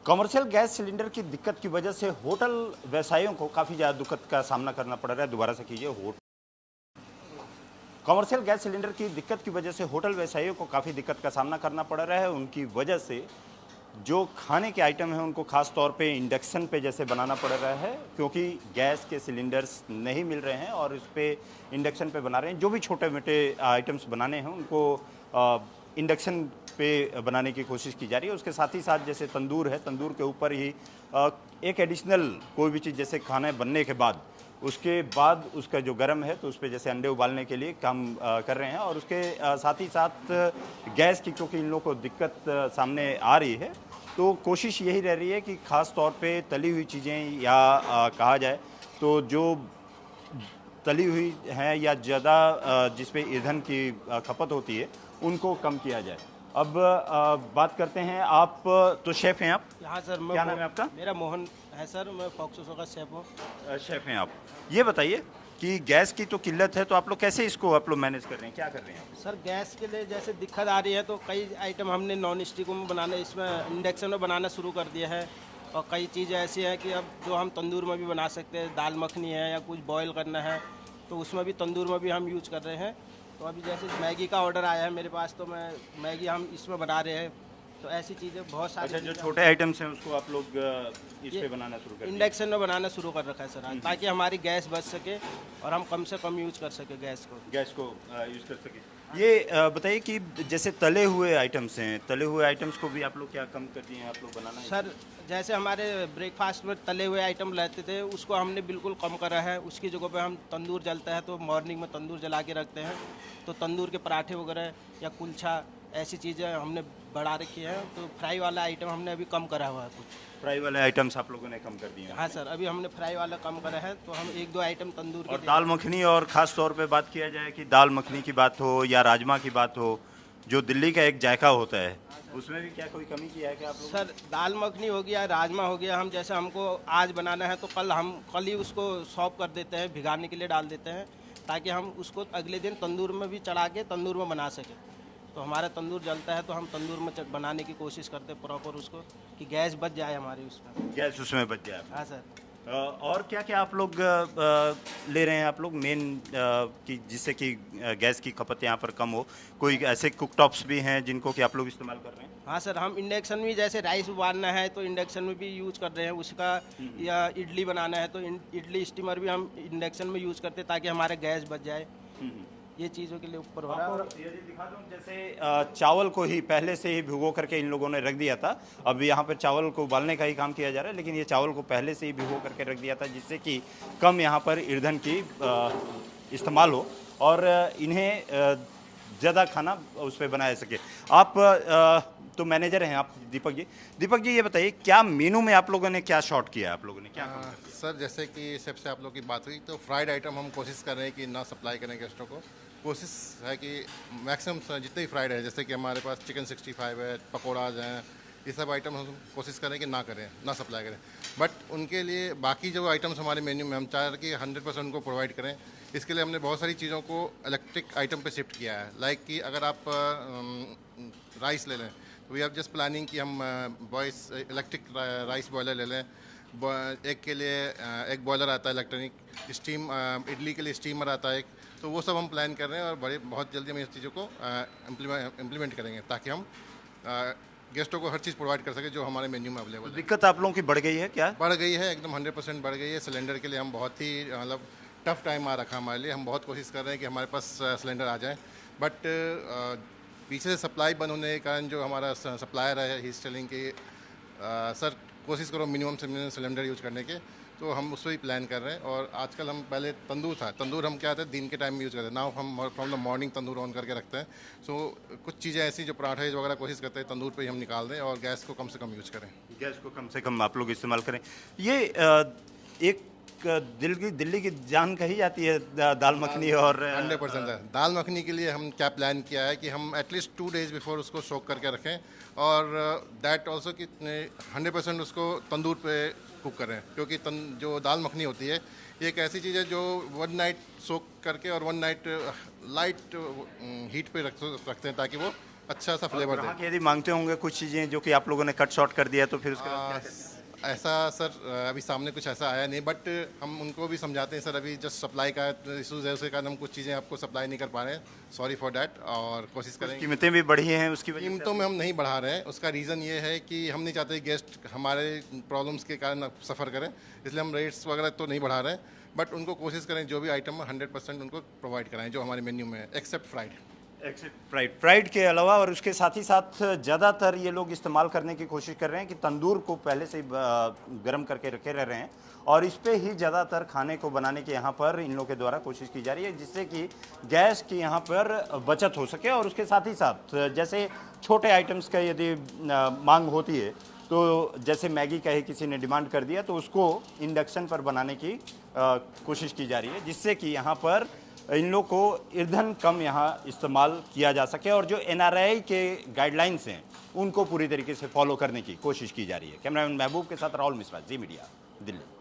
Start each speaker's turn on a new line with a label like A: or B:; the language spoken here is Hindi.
A: कमर्शियल गैस सिलेंडर की दिक्कत की वजह से होटल व्यवसायियों को काफ़ी ज़्यादा दिक्कत का सामना करना पड़ रहा है। दोबारा से कीजिए। कमर्शियल गैस सिलेंडर की दिक्कत की वजह से होटल व्यवसायियों को काफ़ी दिक्कत का सामना करना पड़ रहा है। उनकी वजह से जो खाने के आइटम हैं उनको खास तौर पे इंडक्शन पे जैसे बनाना पड़ रहा है, क्योंकि गैस के सिलेंडर्स नहीं मिल रहे हैं और इस पे इंडक्शन पे बना रहे हैं। जो भी छोटे मोटे आइटम्स बनाने हैं उनको इंडक्शन पे बनाने की कोशिश की जा रही है। उसके साथ ही साथ जैसे तंदूर है, तंदूर के ऊपर ही एक एडिशनल कोई भी चीज़ जैसे खाना बनने के बाद उसके बाद उसका जो गर्म है तो उस पर जैसे अंडे उबालने के लिए काम कर रहे हैं। और उसके साथ ही साथ गैस की क्योंकि इन लोगों को दिक्कत सामने आ रही है, तो कोशिश यही रह रही है कि ख़ास तौर पे तली हुई चीज़ें या कहा जाए तो जो तली हुई हैं या ज़्यादा जिस पे ईंधन की खपत होती है उनको कम किया जाए। अब बात करते हैं, आप तो शेफ़ हैं आप?
B: हाँ सर,
A: क्या नाम है आपका?
B: मेरा मोहन है सर, मैं फॉक्सो का शेफ हूँ।
A: शेफ़ हैं आप। ये बताइए कि गैस की तो किल्लत है, तो आप लोग कैसे इसको आप लोग मैनेज कर रहे हैं, क्या कर रहे हैं?
B: सर गैस के लिए जैसे दिक्कत आ रही है तो कई आइटम हमने नॉन स्टिक में बनाना, इसमें इंडक्शन में बनाना शुरू कर दिया है। और कई चीज़ें ऐसी हैं कि अब जो हम तंदूर में भी बना सकते हैं, दाल मखनी है या कुछ बॉयल करना है तो उसमें भी तंदूर में भी हम यूज कर रहे हैं। तो अभी जैसे मैगी का ऑर्डर आया है मेरे पास, तो मैं मैगी हम इसमें बना रहे हैं। तो ऐसी चीज़ें बहुत सारी।
A: अच्छा, जो छोटे आइटम्स हैं उसको आप लोग इस पे बनाना शुरू कर दिए?
B: इंडक्शन में बनाना शुरू कर रखा है सर आज, ताकि हमारी गैस बच सके और हम कम से कम यूज कर सके गैस को
A: यूज़ कर सके। ये बताइए कि जैसे तले हुए आइटम्स हैं, तले हुए आइटम्स को भी आप लोग क्या कम कर दिए हैं आप लोग बनाना?
B: सर जैसे हमारे ब्रेकफास्ट में तले हुए आइटम रहते थे उसको हमने बिल्कुल कम करा है। उसकी जगह पे हम तंदूर जलता है तो मॉर्निंग में तंदूर जला के रखते हैं, तो तंदूर के पराठे वगैरह या कुलचा ऐसी चीज़ें हमने बढ़ा रखी है। तो फ्राई वाला आइटम हमने अभी कम करा हुआ है कुछ।
A: फ्राई वाले आइटम्स आप लोगों ने कम कर दिए हैं?
B: हाँ सर, अभी हमने फ्राई वाला कम करा है, तो हम एक दो आइटम तंदूर के
A: और दाल मखनी, और ख़ास तौर पे बात किया जाए कि दाल मखनी की बात हो या राजमा की बात हो, जो दिल्ली का एक जायका होता है, उसमें भी क्या कोई कमी किया है क्या आप लोगों ने?
B: सर दाल मखनी हो गया, राजमा हो गया, हम जैसे हमको आज बनाना है तो कल ही उसको सॉफ कर देते हैं, भिगाने के लिए डाल देते हैं, ताकि हम उसको अगले दिन तंदूर में भी चढ़ा के तंदूर में बना सकें। तो हमारा तंदूर जलता है तो हम तंदूर में बनाने की कोशिश करते हैं प्रॉपर उसको, कि गैस बच जाए हमारी उसमें।
A: गैस उसमें बच जाए।
B: हाँ सर।
A: और क्या क्या आप लोग ले रहे हैं आप लोग मेन कि जिससे कि गैस की खपत यहाँ पर कम हो? कोई ऐसे कुक टॉप्स भी हैं जिनको कि आप लोग इस्तेमाल कर रहे हैं?
B: हाँ सर, हम इंडक्शन में जैसे राइस उबालना है तो इंडक्शन में भी यूज़ कर रहे हैं उसका, या इडली बनाना है तो इडली स्टीमर भी हम इंडक्शन में यूज़ करते हैं ताकि हमारा गैस बच जाए। ये चीज़ों के लिए ऊपर हो रहा है।
A: आपको यदि दिखा दूं, जैसे चावल को ही पहले से ही भिगो करके इन लोगों ने रख दिया था। अब यहाँ पर चावल को उबालने का ही काम किया जा रहा है, लेकिन ये चावल को पहले से ही भिगो करके रख दिया था जिससे कि कम यहाँ पर ईंधन की इस्तेमाल हो और इन्हें ज़्यादा खाना उस पर बनाया सके। आप तो मैनेजर हैं आप, दीपक जी ये बताइए, क्या मेनू में आप लोगों ने क्या शॉर्ट किया है? आप लोगों ने क्या
C: सर जैसे कि सबसे आप लोग की बात हुई तो फ्राइड आइटम हम कोशिश कर रहे हैं कि ना सप्लाई करें गेस्टों को। कोशिश है कि मैक्सिमम जितने भी फ्राइड है, जैसे कि हमारे पास चिकन 65 है, पकौड़ाज हैं, ये सब आइटम हम कोशिश करें कि ना करें, ना सप्लाई करें। बट उनके लिए बाकी जो आइटम्स हमारे मेन्यू में हम चाह रहे कि 100% उनको प्रोवाइड करें। इसके लिए हमने बहुत सारी चीज़ों को इलेक्ट्रिक आइटम पे शिफ्ट किया है। लाइक कि अगर आप राइस ले लें तो वी हैव जस्ट प्लानिंग कि हम वॉइस इलेक्ट्रिक राइस बॉयलर ले लें। एक के लिए एक बॉयलर आता है इलेक्ट्रॉनिक, स्टीम इडली के लिए स्टीमर आता है एक। तो वो सब हम प्लान कर रहे हैं और बहुत जल्दी हम इस चीज़ों को इम्प्लीमेंट करेंगे ताकि हम गेस्टों को हर चीज़ प्रोवाइड कर सके जो हमारे मेन्यू में अवेलेबल है।
A: दिक्कत आप लोगों की बढ़ गई है क्या?
C: बढ़ गई है, एकदम 100% बढ़ गई है। सिलेंडर के लिए हम बहुत ही मतलब टफ टाइम आ रखा हमारे लिए। हम बहुत कोशिश कर रहे हैं कि हमारे पास सिलेंडर आ जाए, बट पीछे से सप्लाई बंद होने के कारण जो हमारा सप्लायर है ही टेलिंग कि सर कोशिश करो मिनिमम से मिनिमम सिलेंडर यूज़ करने के, तो हम उस पर ही प्लान कर रहे हैं। और आजकल हम पहले तंदूर हम क्या थे दिन के टाइम में यूज़ करते हैं, नाउ हम from the morning tandoor on करके रखते हैं। सो कुछ चीज़ें ऐसी जो पराठे वगैरह कोशिश करते हैं तंदूर पे ही हम निकाल दें और गैस को कम से कम यूज़ करें।
A: गैस को कम से कम आप लोग इस्तेमाल करें। ये एक दिल्ली की जान कही जाती है दाल मखनी, और
C: 100% है। दाल मखनी के लिए हम क्या प्लान किया है कि हम एटलीस्ट 2 days बिफोर उसको सोक करके रखें, और दैट ऑल्सो कि 100% उसको तंदूर पे कुक करें, क्योंकि जो दाल मखनी होती है ये एक ऐसी चीज़ है जो 1 नाइट सोक करके और 1 नाइट लाइट हीट पे रखते हैं ताकि वो अच्छा सा फ्लेवर दे।
A: ग्राहक यदि मांगते होंगे कुछ चीज़ें जो कि आप लोगों ने कट शॉर्ट कर दिया तो फिर उसके बाद क्या करें?
C: ऐसा सर अभी सामने कुछ ऐसा आया नहीं, बट हम उनको भी समझाते हैं सर, अभी जस्ट सप्लाई का इशूज़ है, उसके कारण हम कुछ चीज़ें आपको सप्लाई नहीं कर पा रहे हैं, सॉरी फॉर डैट, और कोशिश करेंगे।
A: कीमतें भी बढ़ी हैं उसकी वजह से?
C: कीमतों में हम नहीं बढ़ा रहे हैं, उसका रीज़न ये है कि हम नहीं चाहते गेस्ट हमारे प्रॉब्लम्स के कारण सफ़र करें, इसलिए हम रेट्स वगैरह तो नहीं बढ़ा रहे हैं, बट उनको कोशिश करें जो भी आइटम है 100% उनको प्रोवाइड कराएं जो हमारे मेन्यू में है, एक्सेप्ट फ्राइड।
A: फ्राइड के अलावा और उसके साथ ही साथ ज़्यादातर ये लोग इस्तेमाल करने की कोशिश कर रहे हैं कि तंदूर को पहले से ही गर्म करके रखे रह रहे हैं और इस पे ही ज़्यादातर खाने को बनाने के यहाँ पर इन लोगों के द्वारा कोशिश की जा रही है, जिससे कि गैस की यहाँ पर बचत हो सके। और उसके साथ ही साथ जैसे छोटे आइटम्स का यदि मांग होती है तो जैसे मैगी का ही किसी ने डिमांड कर दिया तो उसको इंडक्शन पर बनाने की कोशिश की जा रही है, जिससे कि यहाँ पर इन लोग को ईंधन कम यहाँ इस्तेमाल किया जा सके और जो एनआरआई के गाइडलाइंस हैं उनको पूरी तरीके से फॉलो करने की कोशिश की जा रही है। कैमरामैन महबूब के साथ राहुल मिश्रा, जी मीडिया, दिल्ली।